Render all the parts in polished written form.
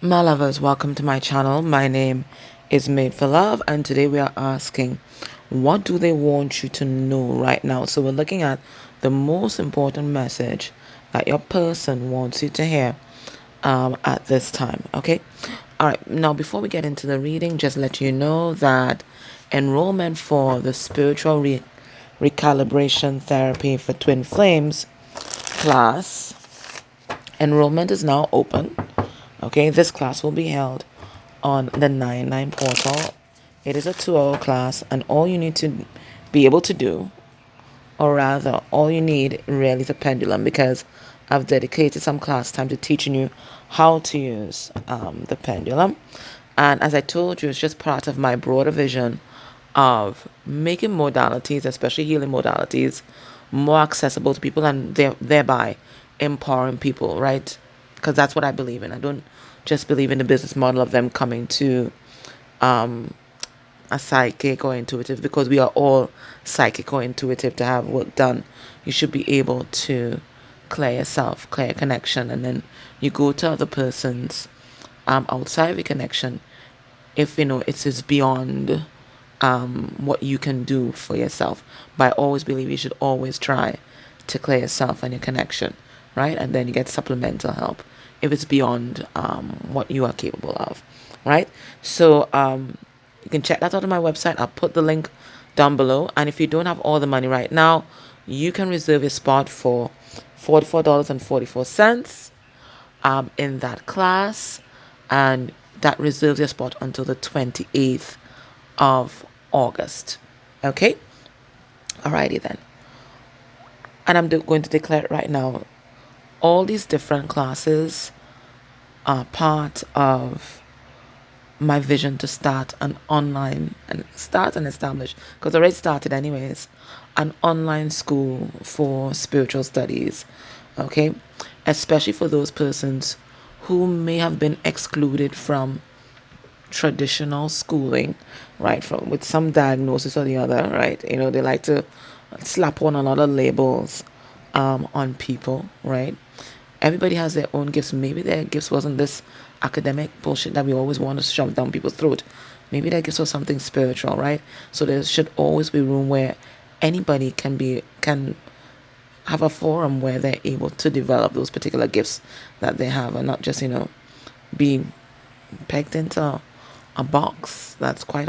My lovers, welcome to my channel. My name is Made for Love, and today we are asking, what do they want you to know right now? So we're looking at the most important message that your person wants you to hear at this time. Okay. All right. Now, before we get into the reading, just let you know that enrollment for the spiritual recalibration therapy for twin flames class enrollment is now open. Okay, this class will be held on the 9/9 portal. It is a 2-hour class, and all you need to be able to do, or rather, all you need really is a pendulum, because I've dedicated some class time to teaching you how to use the pendulum. And as I told you, it's just part of my broader vision of making modalities, especially healing modalities, more accessible to people, and thereby empowering people, right? Because that's what I believe in. I don't just believe in the business model of them coming to a psychic or intuitive, because we are all psychic or intuitive to have work done. You should be able to clear yourself, clear your connection, and then you go to other persons outside of your connection if you know it is beyond what you can do for yourself. But I always believe you should always try to clear yourself and your connection, right? And then you get supplemental help if it's beyond what you are capable of, right? So you can check that out on my website. I'll put the link down below. And if you don't have all the money right now, you can reserve your spot for $44.44 in that class, and that reserves your spot until the 28th of August. Okay? Alrighty then. And I'm going to declare it right now. All these different classes are part of my vision to start an online and establish, because I already started anyways, an online school for spiritual studies. Okay? Especially for those persons who may have been excluded from traditional schooling, right? From with some diagnosis or the other, right? You know, they like to slap one another labels on people, right? Everybody has their own gifts. Maybe their gifts wasn't this academic bullshit that we always want to shove down people's throat. Maybe their gifts was something spiritual, right? So there should always be room where anybody can have a forum where they're able to develop those particular gifts that they have, and not just be pegged into a box that's quite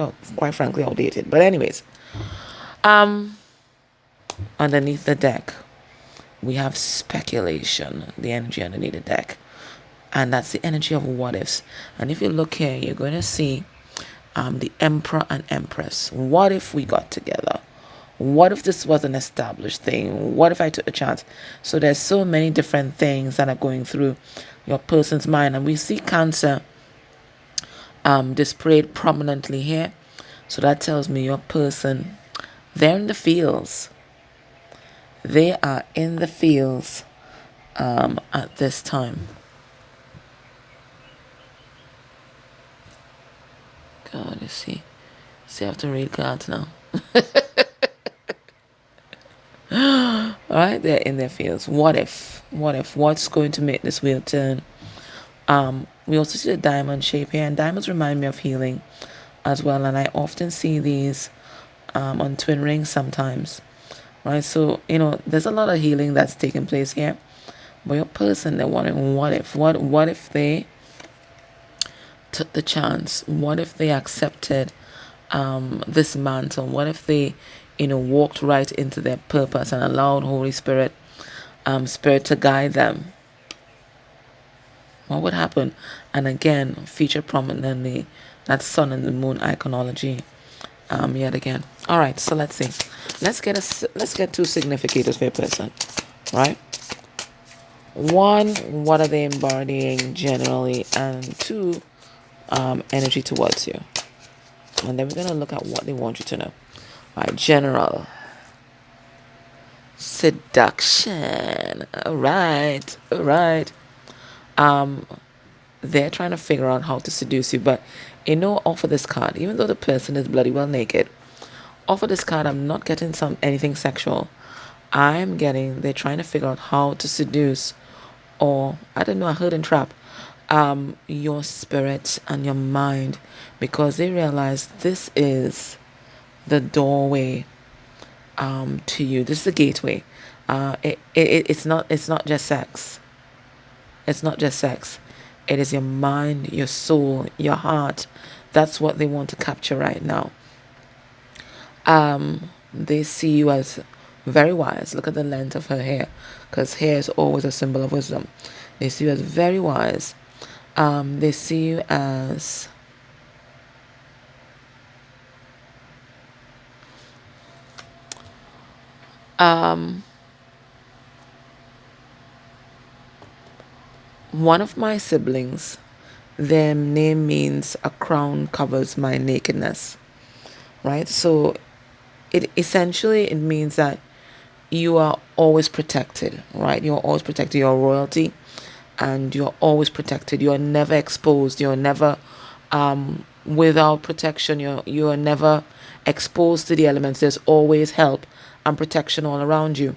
frankly outdated. But anyways, um underneath the deck we have speculation, the energy underneath the deck, and that's the energy of what ifs. And if you look here, you're going to see the Emperor and Empress. What if we got together? What if this was an established thing? What if I took a chance? So there's so many different things that are going through your person's mind, and we see Cancer displayed prominently here. So that tells me your person, they're in the fields. They are in the fields at this time. God, you see. See, I have to read cards now. Alright, they're in their fields. What if? What if? What's going to make this wheel turn? We also see the diamond shape here, and diamonds remind me of healing as well, and I often see these on twin rings sometimes, right? So there's a lot of healing that's taking place here. But your person, they're wondering, what if? What if they took the chance? What if they accepted this mantle? What if they walked right into their purpose and allowed Holy Spirit to guide them? What would happen? And again, feature prominently that sun and the moon iconology yet again. All right, so let's see. Let's get two significators for your person, right? One, what are they embodying generally, and two, energy towards you. And then we're going to look at what they want you to know. All right, general. Seduction. All right. They're trying to figure out how to seduce you, but off of this card, even though the person is bloody well naked, off of this card, I'm not getting anything sexual. I'm getting they're trying to figure out how to seduce, or I don't know, a hidden trap. your spirit and your mind, because they realize this is the doorway to you. This is the gateway. It's not just sex. It's not just sex. It is your mind, your soul, your heart. That's what they want to capture right now. They see you as very wise. Look at the length of her hair, because hair is always a symbol of wisdom. They see you as very wise. They see you as one of my siblings. Their name means a crown covers my nakedness, right? So it means that you are always protected, right? You're always protected. You're royalty, and you're always protected. You're never exposed. You're never without protection. You're never exposed to the elements. There's always help and protection all around you.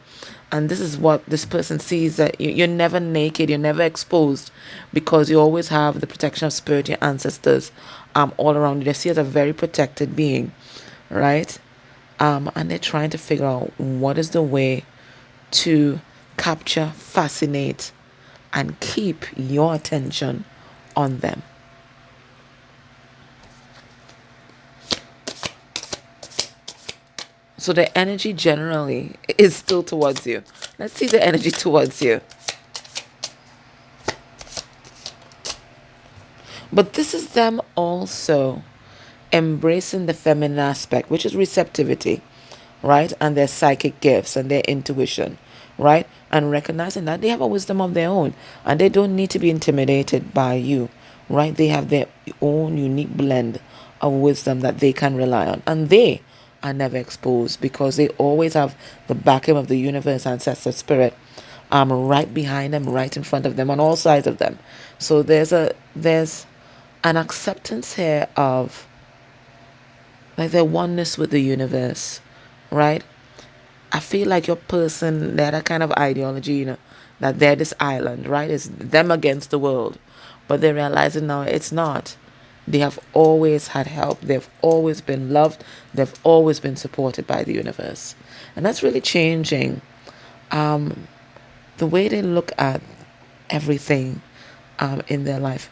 And this is what this person sees, that you're never naked, you're never exposed, because you always have the protection of spirit, your ancestors, all around you. They see you as a very protected being, right? And they're trying to figure out what is the way to capture, fascinate, and keep your attention on them. So the energy generally is still towards you. Let's see the energy towards you. But this is them also embracing the feminine aspect, which is receptivity, right? And their psychic gifts and their intuition, right? And recognizing that they have a wisdom of their own and they don't need to be intimidated by you, right? They have their own unique blend of wisdom that they can rely on. And they are never exposed because they always have the backing of the universe, ancestor spirit, right behind them, right in front of them, on all sides of them. So there's an acceptance here of like their oneness with the universe, right? I feel like your person, they're that kind of ideology, that they're this island, right? It's them against the world. But they're realizing now it's not. They have always had help. They've always been loved. They've always been supported by the universe. And that's really changing the way they look at everything in their life.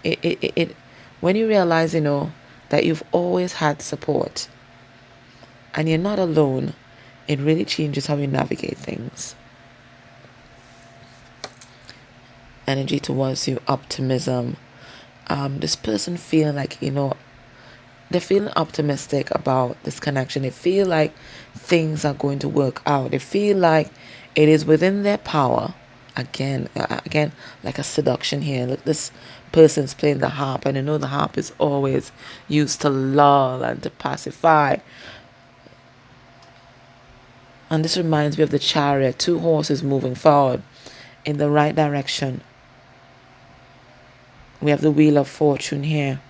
When you realize, that you've always had support and you're not alone, it really changes how you navigate things. Energy towards you, optimism. This person feeling like, they're feeling optimistic about this connection. They feel like things are going to work out. They feel like it is within their power. Again, like a seduction here. Look, this person's playing the harp, and the harp is always used to lull and to pacify. And this reminds me of the chariot, two horses moving forward in the right direction. We have the wheel of fortune here.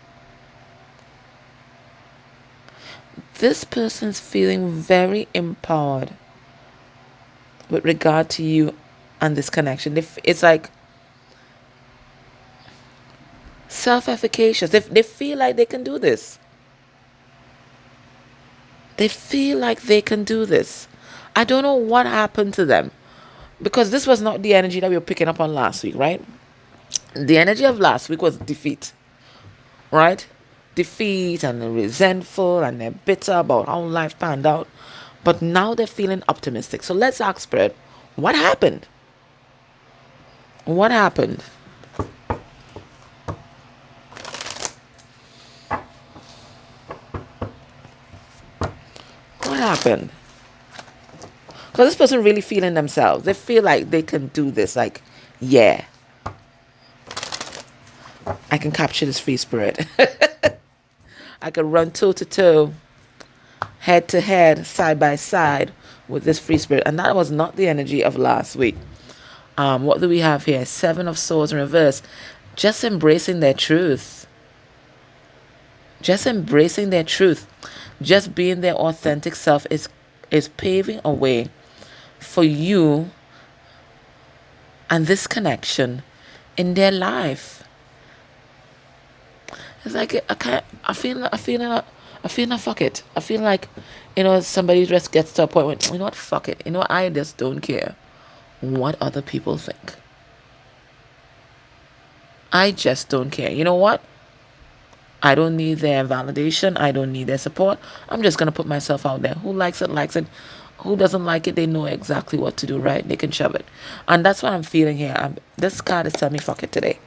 This person's feeling very empowered with regard to you and this connection. It's like self-efficacious. They feel like they can do this. They feel like they can do this. I don't know what happened to them, because this was not the energy that we were picking up on last week, right? The energy of last week was defeat, right? Defeat, and they're resentful and they're bitter about how life panned out. But now they're feeling optimistic. So let's ask Spirit, what happened? What happened? What happened? Because this person really feeling themselves. They feel like they can do this. Like, yeah, I can capture this free spirit. I can run toe to toe, head to head, side by side with this free spirit. And that was not the energy of last week. What do we have here? Seven of Swords in reverse. Just embracing their truth. Just embracing their truth. Just being their authentic self is paving a way for you and this connection in their life. It's like I can't. I feel like fuck it. I feel like, somebody just gets to a point where, what, fuck it. I just don't care what other people think. I just don't care. You know what? I don't need their validation. I don't need their support. I'm just gonna put myself out there. Who likes it, likes it. Who doesn't like it, they know exactly what to do, right? They can shove it. And that's what I'm feeling here. This card is telling me fuck it today.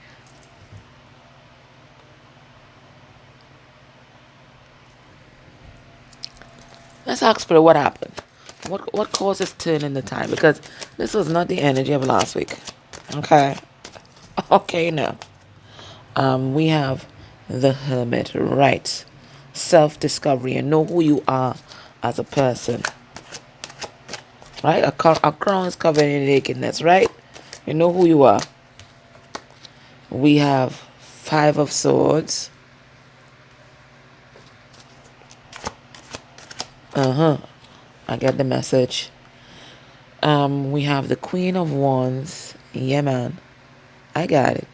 Let's ask Spirit what happened. What caused this turn in the time? Because this was not the energy of last week. Okay. Okay now. We have the Hermit, right? Self-discovery and know who you are as a person. Right? A crown is covered in nakedness, right? You know who you are. We have Five of Swords. I get the message. We have the Queen of Wands. Yeah, man. I got it.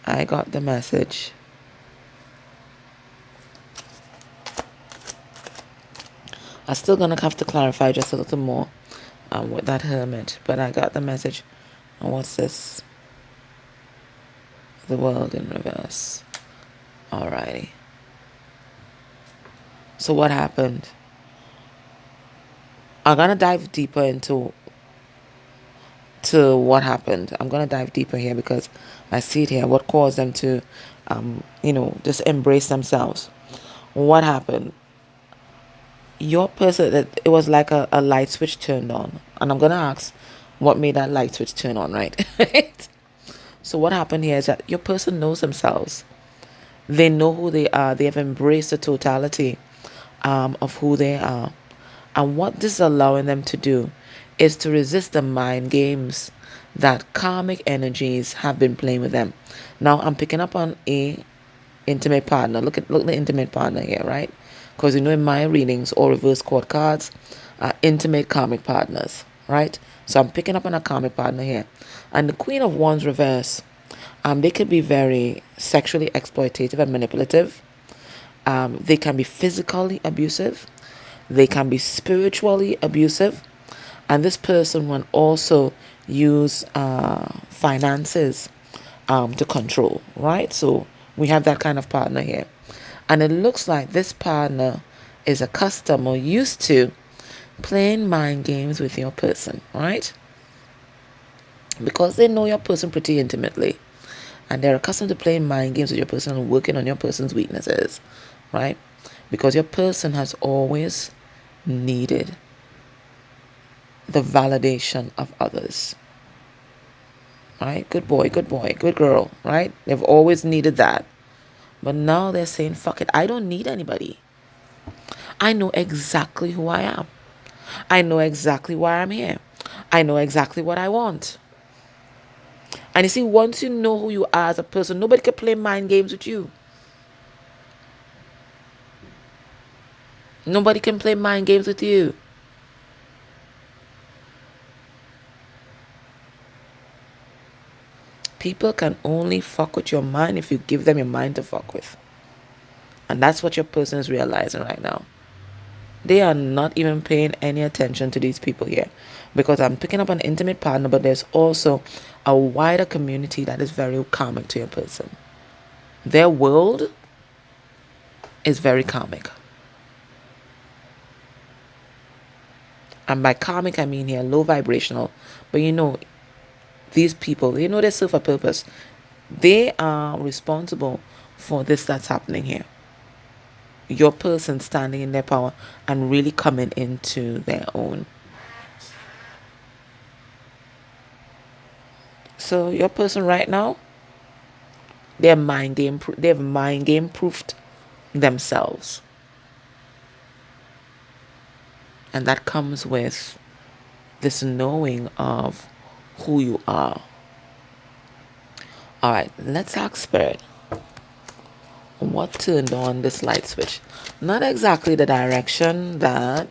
I got the message. I'm still gonna have to clarify just a little more with that Hermit, but I got the message. And what's this? The World in reverse. Alrighty. So what happened? I'm gonna dive deeper into what happened. I'm gonna dive deeper here because I see it here. What caused them to, just embrace themselves? What happened? Your person, it was like a light switch turned on, and I'm gonna ask, what made that light switch turn on, right? So what happened here is that your person knows themselves. They know who they are. They have embraced the totality of who they are. And what this is allowing them to do is to resist the mind games that karmic energies have been playing with them. Now I'm picking up on a intimate partner. Look at the intimate partner here, right? Because in my readings, all reverse court cards are intimate karmic partners, right? So I'm picking up on a karmic partner here. And the Queen of Wands reverse, they could be very sexually exploitative and manipulative. They can be physically abusive. They can be spiritually abusive. And this person will also use finances to control, right? So we have that kind of partner here. And it looks like this partner is accustomed or used to playing mind games with your person, right? Because they know your person pretty intimately. And they're accustomed to playing mind games with your person and working on your person's weaknesses, right? Because your person has always needed the validation of others. Right? Good boy, good girl, right? They've always needed that. But now they're saying, fuck it, I don't need anybody. I know exactly who I am. I know exactly why I'm here. I know exactly what I want. And you see, once you know who you are as a person, nobody can play mind games with you. Nobody can play mind games with you. People can only fuck with your mind if you give them your mind to fuck with. And that's what your person is realizing right now. They are not even paying any attention to these people here. Because I'm picking up an intimate partner, but there's also a wider community that is very karmic to your person. Their world is very karmic. And by karmic, I mean here low vibrational. But these people, they serve a purpose. They are responsible for this that's happening here. Your person standing in their power and really coming into their own. So your person right now, they've mind game proofed themselves. And that comes with this knowing of who you are. All right, let's ask Spirit. What turned on this light switch? Not exactly the direction that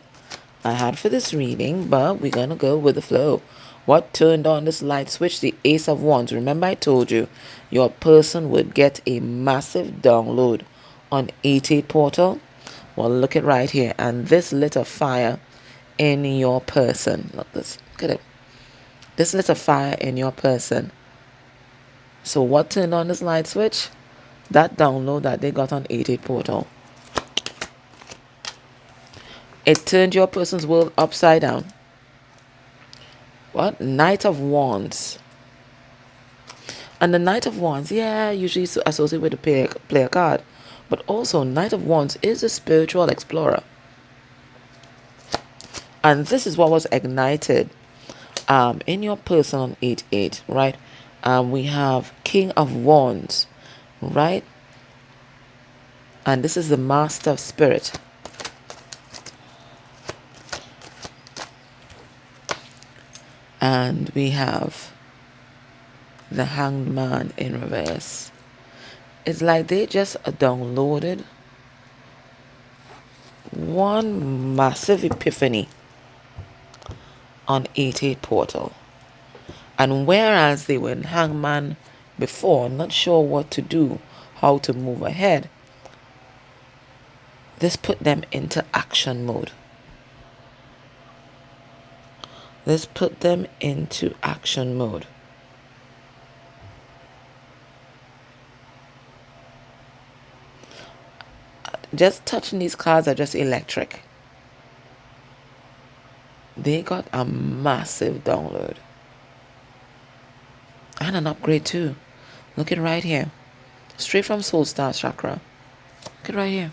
I had for this reading, but we're going to go with the flow. What turned on this light switch? The Ace of Wands. Remember I told you your person would get a massive download on 88 portal. Well, look at right here. And this lit a fire in your person. Look this. Look at it. This lit a fire in your person. So what turned on this light switch? That download that they got on 88 portal. It turned your person's world upside down. What? Knight of Wands. And the Knight of Wands, yeah, usually associated with the player card. But also, Knight of Wands is a spiritual explorer. And this is what was ignited in your person on 8-8, right? We have King of Wands, right? And this is the Master of Spirit. And we have the Hanged Man in reverse. It's like they just downloaded one massive epiphany on 88 portal. And whereas they were in Hangman before, not sure what to do, how to move ahead, this put them into action mode. This put them into action mode. Just touching these cards are just electric. They got a massive download. And an upgrade too. Look at right here. Straight from Soul Star Chakra. Look at right here.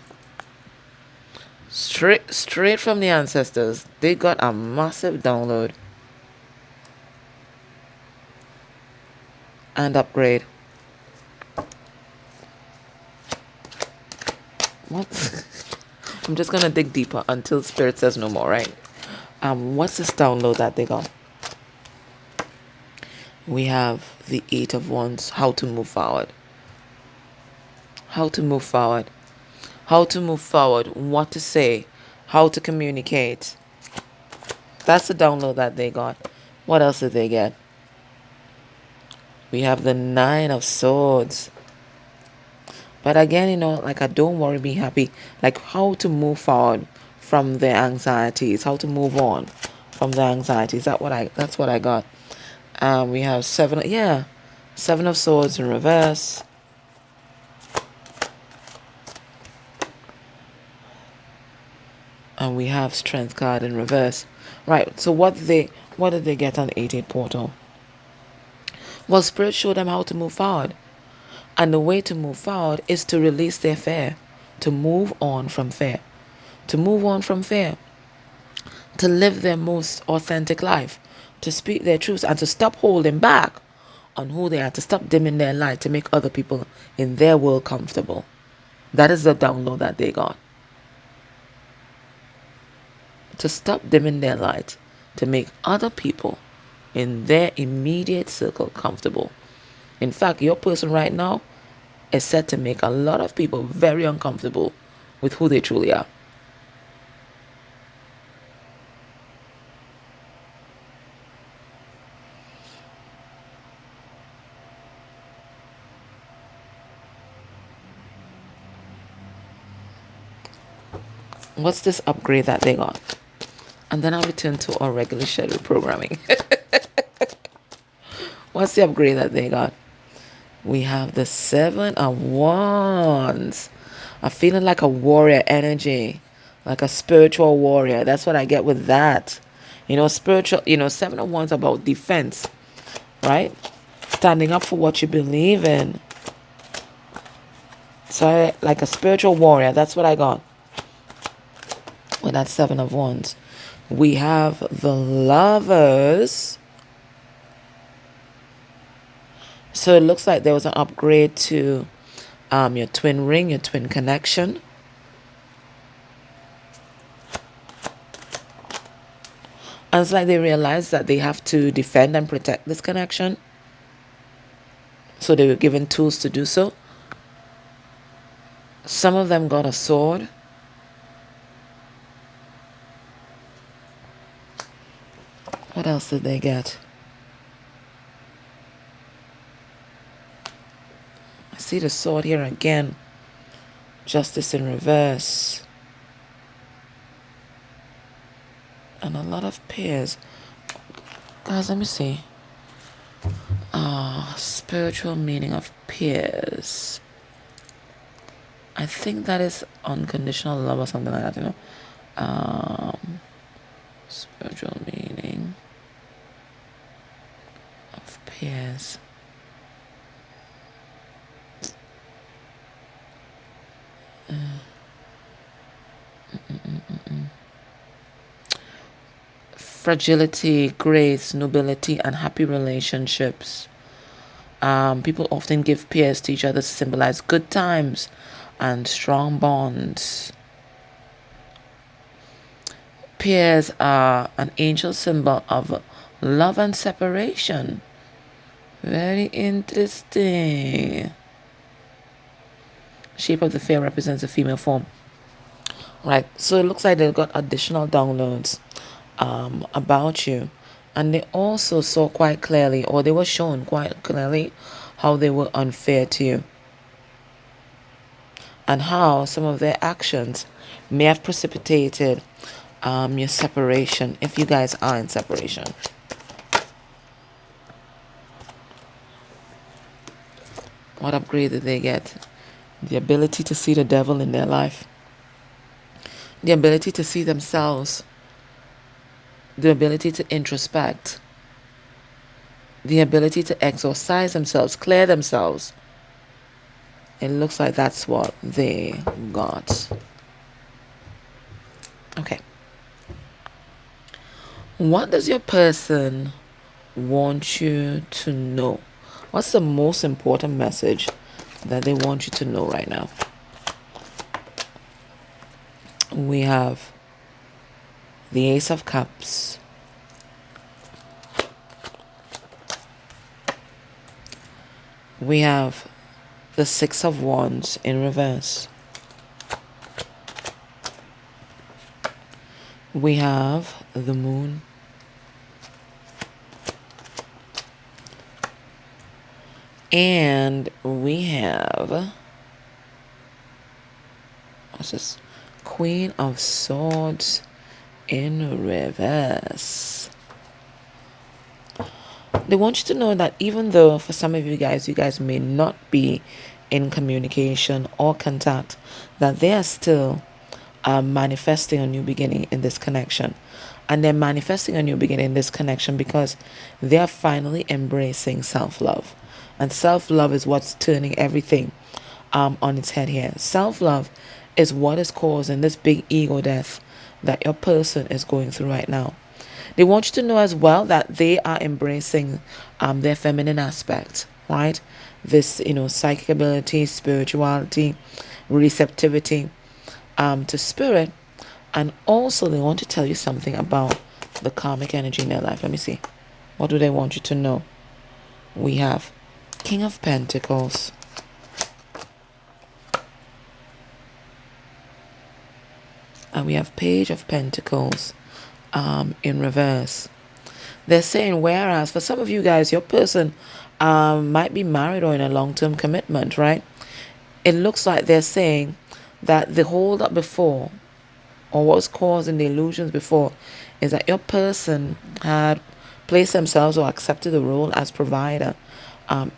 Straight from the ancestors. They got a massive download. And upgrade. What? I'm just gonna dig deeper until Spirit says no more, right? What's this download that they got? We have the Eight of Wands. How to move forward. How to move forward. How to move forward. What to say. How to communicate. That's the download that they got. What else did they get? We have the Nine of Swords. But again, you know, like, I don't worry, be happy. Like, how to move forward from the anxieties. How to move on from the anxieties. That's what I got. We have Seven of Swords in reverse. And we have Strength card in reverse. Right, so what did they get on 88 portal? Well, Spirit showed them how to move forward. And the way to move forward is to release their fear. To move on from fear. To move on from fear. To live their most authentic life. To speak their truths and to stop holding back on who they are. To stop dimming their light. To make other people in their world comfortable. That is the download that they got. To stop dimming their light. To make other people in their immediate circle comfortable. In fact, your person right now is set to make a lot of people very uncomfortable with who they truly are. What's this upgrade that they got? And then I'll return to our regular schedule programming. What's the upgrade that they got? We have the Seven of Wands. I'm feeling like a warrior energy. Like a spiritual warrior. That's what I get with that. You know, spiritual, Seven of Wands about defense. Right? Standing up for what you believe in. So like a spiritual warrior. That's what I got with that Seven of Wands. We have the Lovers. So it looks like there was an upgrade to your twin ring, your twin connection. And it's like they realized that they have to defend and protect this connection. So they were given tools to do so. Some of them got a sword. What else did they get? I see the sword here again. Justice in reverse. And a lot of pairs. Guys, let me see. Spiritual meaning of peers. I think that is unconditional love or something like that, you know. Spiritual meaning of peers. Fragility, grace, nobility, and happy relationships. People often give peers to each other to symbolize good times and strong bonds. Peers are an ancient symbol of love and separation. Very interesting. Shape of the fair represents a female form. Right, so it looks like they got additional downloads about you. And they also saw quite clearly, or they were shown quite clearly, how they were unfair to you. And how some of their actions may have precipitated your separation, if you guys are in separation. What upgrade did they get? The ability to see the devil in their life. The ability to see themselves. The ability to introspect. The ability to exorcise themselves, clear themselves. It looks like that's what they got. Okay. What does your person want you to know? What's the most important message that they want you to know right now? We have the Ace of Cups. We have the Six of Wands in reverse. We have the Moon. And we have, what's this? Queen of Swords in reverse. They want you to know that even though for some of you guys may not be in communication or contact, that they are still manifesting a new beginning in this connection. And they're manifesting a new beginning in this connection because they are finally embracing self-love. And self-love is what's turning everything on its head here. Self-love is what is causing this big ego death that your person is going through right now. They want you to know as well that they are embracing their feminine aspect, right? This, psychic ability, spirituality, receptivity to spirit. And also they want to tell you something about the karmic energy in their life. Let me see. What do they want you to know? We have King of Pentacles. And we have Page of Pentacles in reverse. They're saying, whereas for some of you guys, your person might be married or in a long-term commitment, right? It looks like they're saying that the hold up before, or what was causing the illusions before, is that your person had placed themselves or accepted the role as provider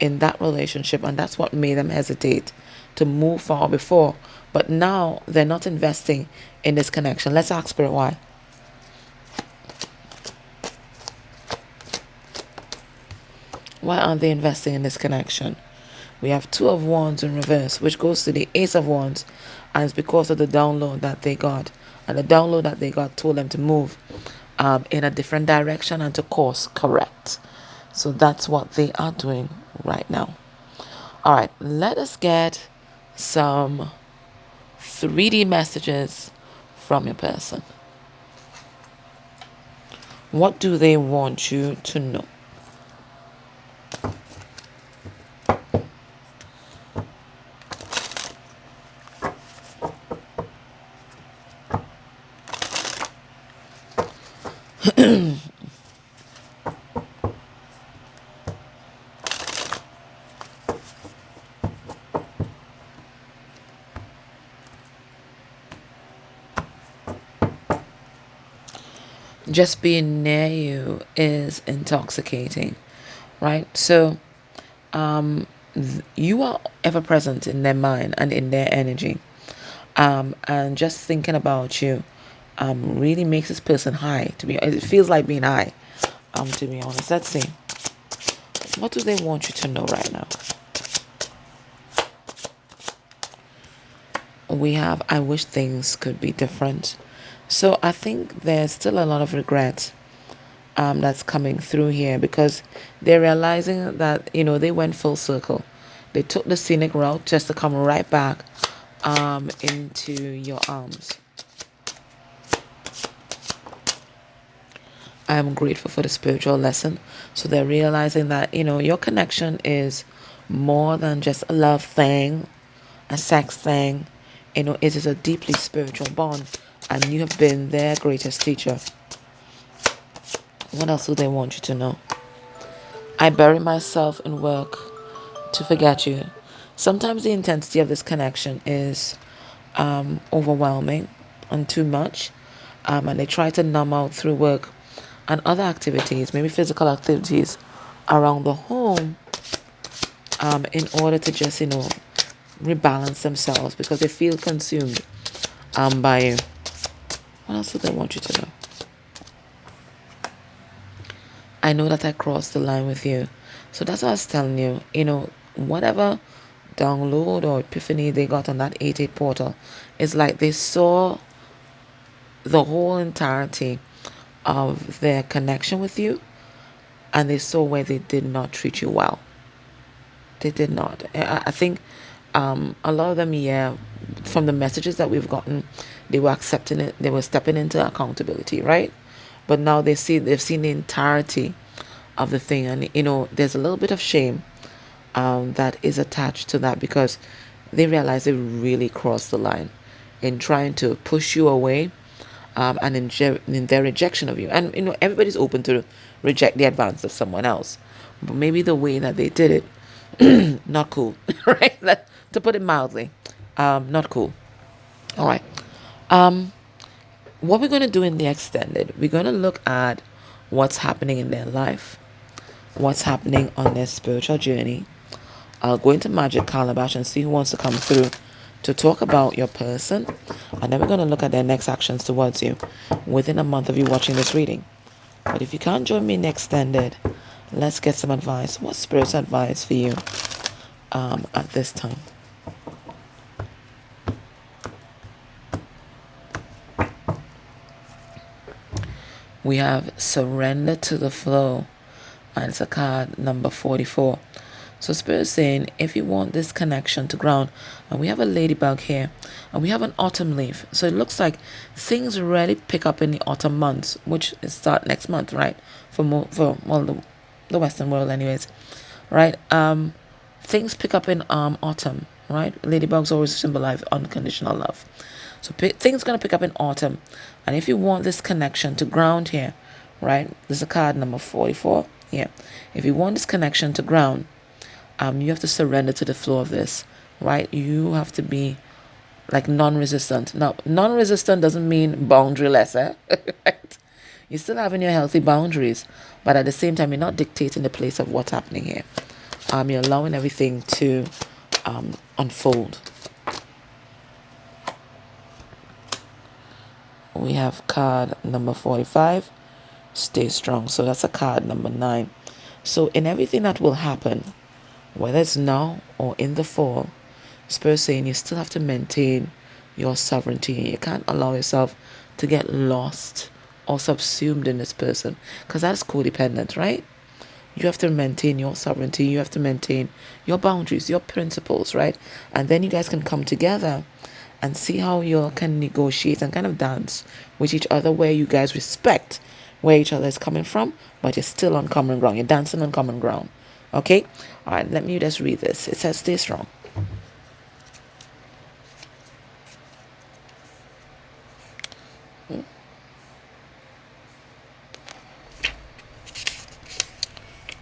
in that relationship, and that's what made them hesitate to move forward before. But now they're not investing in this connection. Let's ask Spirit why. Why aren't they investing in this connection? We have Two of Wands in reverse, which goes to the Ace of Wands, and it's because of the download that they got. And the download that they got told them to move in a different direction and to course correct. So that's what they are doing right now. All right, let us get some 3D messages from your person. What do they want you to know? just being near you is intoxicating, right? So you are ever present in their mind and in their energy. And just thinking about you really makes this person high. It feels like being high. To be honest, let's see. What do they want you to know right now? We have, I wish things could be different. So I think there's still a lot of regret that's coming through here, because they're realizing that, they went full circle. They took the scenic route just to come right back into your arms. I am grateful for the spiritual lesson. So they're realizing that, your connection is more than just a love thing, a sex thing. It is a deeply spiritual bond, and you have been their greatest teacher. What else do they want you to know? I bury myself in work to forget you. Sometimes the intensity of this connection is overwhelming and too much, and they try to numb out through work and other activities, maybe physical activities around the home, in order to just, rebalance themselves, because they feel consumed by you. What else do they want you to know? I know that I crossed the line with you. So that's what I was telling you. Whatever download or epiphany they got on that 8-8 portal, it's like they saw the whole entirety of their connection with you, and they saw where they did not treat you well. They did not. I think a lot of them, yeah, from the messages that we've gotten, they were accepting it. They were stepping into accountability, right? But now they've seen the entirety of the thing, and there's a little bit of shame that is attached to that, because they realize they really crossed the line in trying to push you away, and in their rejection of you. And everybody's open to reject the advance of someone else, but maybe the way that they did it, not cool, right? To put it mildly, not cool. All right. What we're going to do in the extended, we're going to look at what's happening in their life, what's happening on their spiritual journey. I'll go into Magic Calabash and see who wants to come through to talk about your person, and then we're going to look at their next actions towards you within a month of you watching this reading. But if you can't join me in the extended, let's get some advice. What's Spirit's advice for you at this time? We have Surrender to the Flow, and it's a card number 44. So Spirit is saying, if you want this connection to ground, and we have a ladybug here, and we have an autumn leaf. So it looks like things really pick up in the autumn months, which start next month, right? For the Western world, anyways, right? Things pick up in autumn, right? Ladybugs always symbolize unconditional love. So things gonna pick up in autumn, and if you want this connection to ground here, right? This is a card number 44. Yeah, if you want this connection to ground, you have to surrender to the flow of this, right? You have to be like non-resistant. Now, non-resistant doesn't mean boundaryless, right? You're still having your healthy boundaries, but at the same time, you're not dictating the place of what's happening here. You're allowing everything to unfold. We have card number 45, stay strong. So that's a card number 9. So in everything that will happen, whether it's now or in the fall, Spirit saying you still have to maintain your sovereignty. You can't allow yourself to get lost or subsumed in this person, because that's codependent, right? You have to maintain your sovereignty. You have to maintain your boundaries, your principles, right? And then you guys can come together and see how you can negotiate and kind of dance with each other, where you guys respect where each other is coming from, but you're still on common ground. You're dancing on common ground. Okay? All right, let me just read this. It says, stay strong.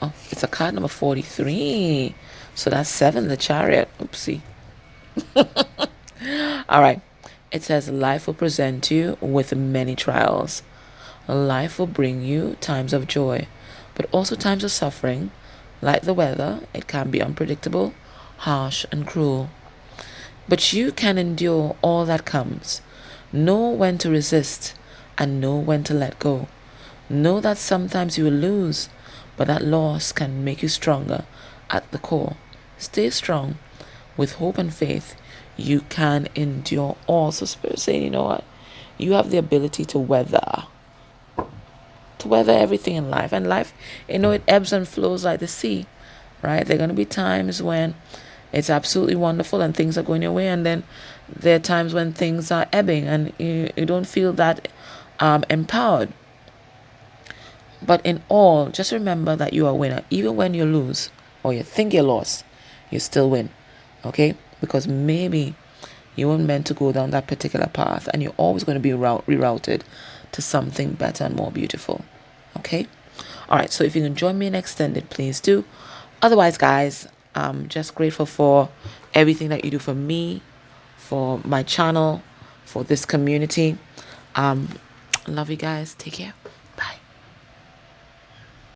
Oh, it's a card number 43. So that's 7, the Chariot. Oopsie. All right. It says, life will present you with many trials. Life will bring you times of joy, but also times of suffering. Like the weather, it can be unpredictable, harsh, and cruel. But you can endure all that comes. Know when to resist and know when to let go. Know that sometimes you will lose, but that loss can make you stronger at the core. Stay strong. With hope and faith, you can endure all. So Spirit saying, you know what? You have the ability to weather everything in life. And life, it ebbs and flows like the sea, right? There are going to be times when it's absolutely wonderful and things are going your way, and then there are times when things are ebbing and you don't feel that empowered. But in all, just remember that you are a winner. Even when you lose or you think you lost, you still win. Okay? Because maybe you weren't meant to go down that particular path, and you're always going to be rerouted to something better and more beautiful. Okay? All right. So if you can join me in extended, please do. Otherwise, guys, I'm just grateful for everything that you do for me, for my channel, for this community. Love you guys. Take care.